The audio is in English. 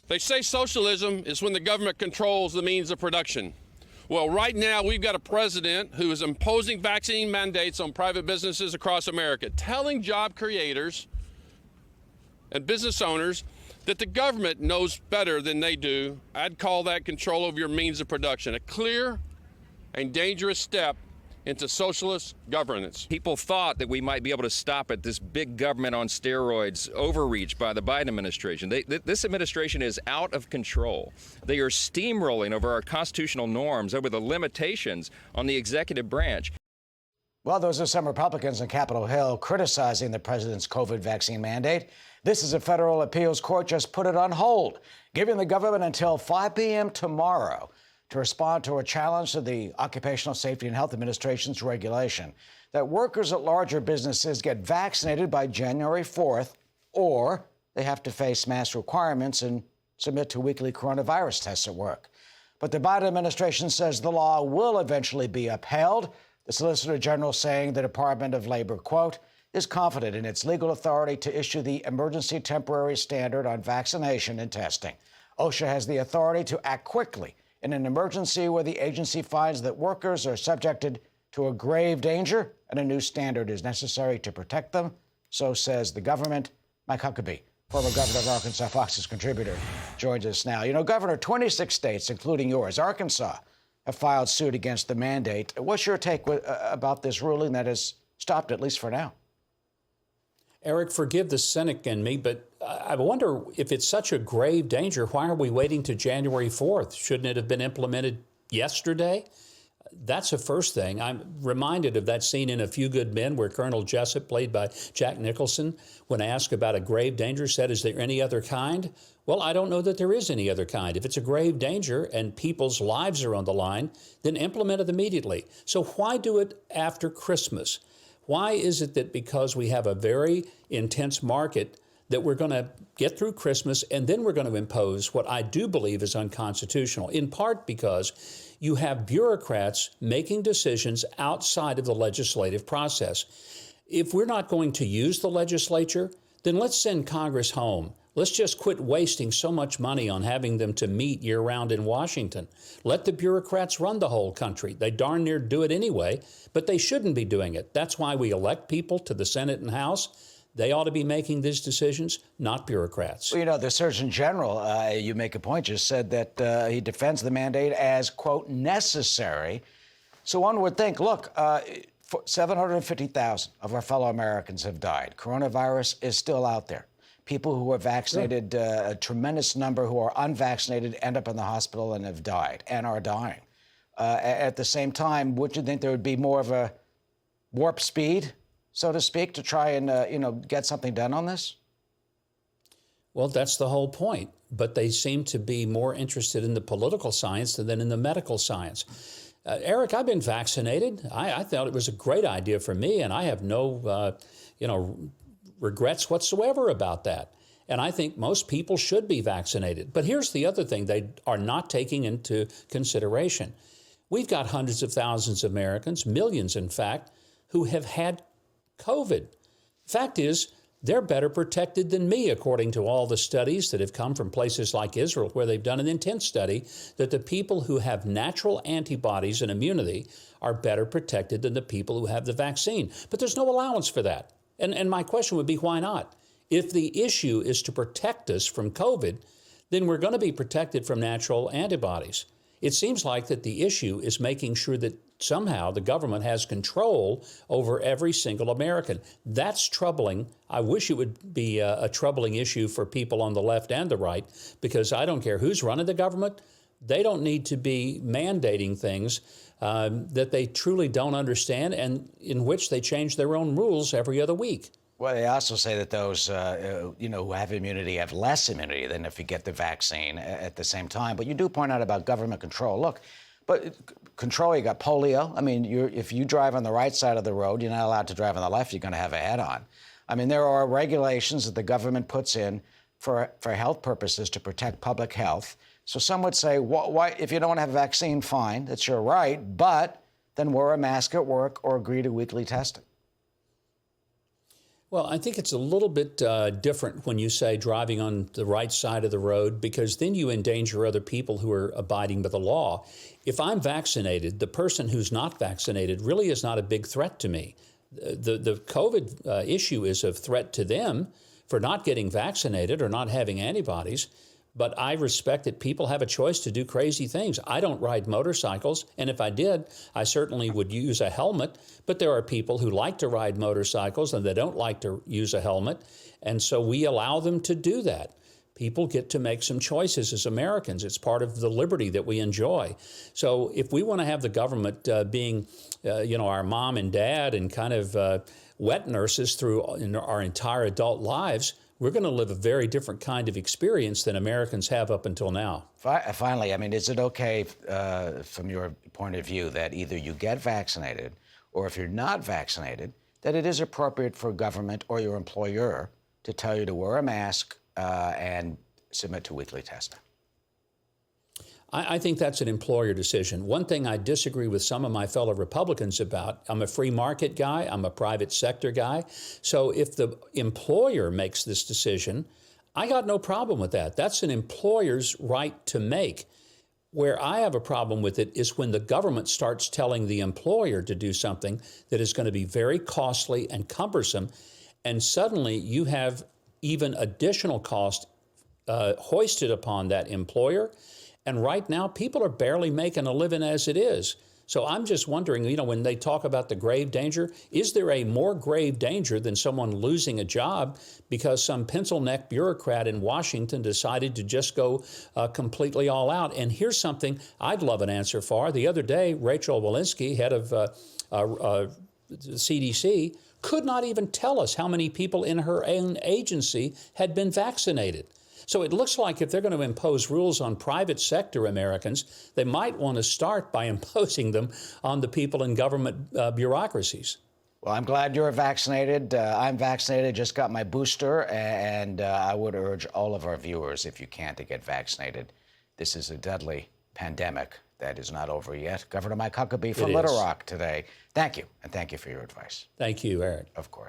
They say socialism is when the government controls the means of production. Well, right now we've got a president who is imposing vaccine mandates on private businesses across America, telling job creators and business owners that the government knows better than they do. I'd call that control over your means of production, a clear and dangerous step into socialist governance. People thought that we might be able to stop at this big government on steroids overreach by the Biden administration. This administration is out of control. They are steamrolling over our constitutional norms, over the limitations on the executive branch. Well, those are some Republicans on Capitol Hill criticizing the president's COVID vaccine mandate. This is a federal appeals court just put it on hold, giving the government until 5 p.m. tomorrow to respond to a challenge to the Occupational Safety and Health Administration's regulation that workers at larger businesses get vaccinated by January 4th, or they have to face mask requirements and submit to weekly coronavirus tests at work. But the Biden administration says the law will eventually be upheld. The Solicitor General saying the Department of Labor, quote, is confident in its legal authority to issue the emergency temporary standard on vaccination and testing. OSHA has the authority to act quickly in an emergency where the agency finds that workers are subjected to a grave danger and a new standard is necessary to protect them. So says the government. Mike Huckabee, former governor of Arkansas, Fox's contributor, joins us now. You know, Governor, 26 states, including yours, Arkansas, have filed suit against the mandate. What's your take about this ruling that has stopped, at least for now? Eric, forgive the cynic in me, but I wonder if it's such a grave danger, why are we waiting to January 4th? Shouldn't it have been implemented yesterday? That's the first thing. I'm reminded of that scene in A Few Good Men where Colonel Jessup, played by Jack Nicholson, when asked about a grave danger, said, is there any other kind? Well, I don't know that there is any other kind. If it's a grave danger and people's lives are on the line, then implement it immediately. So why do it after Christmas? Why is it that because we have a very intense market that we're going to get through Christmas and then we're going to impose what I do believe is unconstitutional, in part because you have bureaucrats making decisions outside of the legislative process. If we're not going to use the legislature, then let's send Congress home. Let's just quit wasting so much money on having them to meet year-round in Washington. Let the bureaucrats run the whole country. They darn near do it anyway, but they shouldn't be doing it. That's why we elect people to the Senate and House. They ought to be making these decisions, not bureaucrats. Well, you know, the Surgeon General, you make a point, just said that he defends the mandate as, quote, necessary. So one would think, look, 750,000 of our fellow Americans have died. Coronavirus is still out there. People who are vaccinated, a tremendous number who are unvaccinated end up in the hospital and have died and are dying. At the same time, would you think there would be more of a warp speed, so to speak, to try and, get something done on this? Well, that's the whole point. But they seem to be more interested in the political science than in the medical science. Eric, I've been vaccinated. I thought it was a great idea for me, and I have no, regrets whatsoever about that. And I think most people should be vaccinated. But here's the other thing they are not taking into consideration. We've got hundreds of thousands of Americans, millions in fact, who have had COVID. Fact is, they're better protected than me, according to all the studies that have come from places like Israel, where they've done an intense study that the people who have natural antibodies and immunity are better protected than the people who have the vaccine. But there's no allowance for that. And my question would be, why not? If the issue is to protect us from COVID, then we're going to be protected from natural antibodies. It seems like that the issue is making sure that somehow the government has control over every single American. That's troubling. I wish it would be a troubling issue for people on the left and the right, because I don't care who's running the government. They don't need to be mandating things that they truly don't understand and in which they change their own rules every other week. Well, they also say that those, who have immunity have less immunity than if you get the vaccine at the same time. But you do point out about government control. Look, but control, you got polio. I mean, if you drive on the right side of the road, you're not allowed to drive on the left. You're going to have a head-on. I mean, there are regulations that the government puts in for health purposes to protect public health. So some would say, why, if you don't want to have a vaccine, fine, that's your right, but then wear a mask at work or agree to weekly testing. Well, I think it's a little bit different when you say driving on the right side of the road, because then you endanger other people who are abiding by the law. If I'm vaccinated, the person who's not vaccinated really is not a big threat to me. The COVID issue is a threat to them for not getting vaccinated or not having antibodies. But I respect that people have a choice to do crazy things. I don't ride motorcycles, and if I did, I certainly would use a helmet. But there are people who like to ride motorcycles and they don't like to use a helmet, and so we allow them to do that. People get to make some choices as Americans. It's part of the liberty that we enjoy. So if we want to have the government being, our mom and dad and kind of wet nurses through our entire adult lives, we're going to live a very different kind of experience than Americans have up until now. Finally, I mean, is it okay from your point of view that either you get vaccinated or if you're not vaccinated, that it is appropriate for government or your employer to tell you to wear a mask and submit to weekly testing? I think that's an employer decision. One thing I disagree with some of my fellow Republicans about, I'm a free market guy, I'm a private sector guy. So if the employer makes this decision, I got no problem with that. That's an employer's right to make. Where I have a problem with it is when the government starts telling the employer to do something that is going to be very costly and cumbersome, and suddenly you have even additional cost hoisted upon that employer. And right now, people are barely making a living as it is. So I'm just wondering, when they talk about the grave danger, is there a more grave danger than someone losing a job because some pencil-neck bureaucrat in Washington decided to just go completely all out? And here's something I'd love an answer for. The other day, Rachel Walensky, head of the CDC, could not even tell us how many people in her own agency had been vaccinated. So it looks like if they're going to impose rules on private sector Americans, they might want to start by imposing them on the people in government bureaucracies. Well, I'm glad you're vaccinated. I'm vaccinated, just got my booster, and I would urge all of our viewers, if you can, to get vaccinated. This is a deadly pandemic that is not over yet. Governor Mike Huckabee from Little Rock today. Thank you, and thank you for your advice. Thank you, Eric. Of course.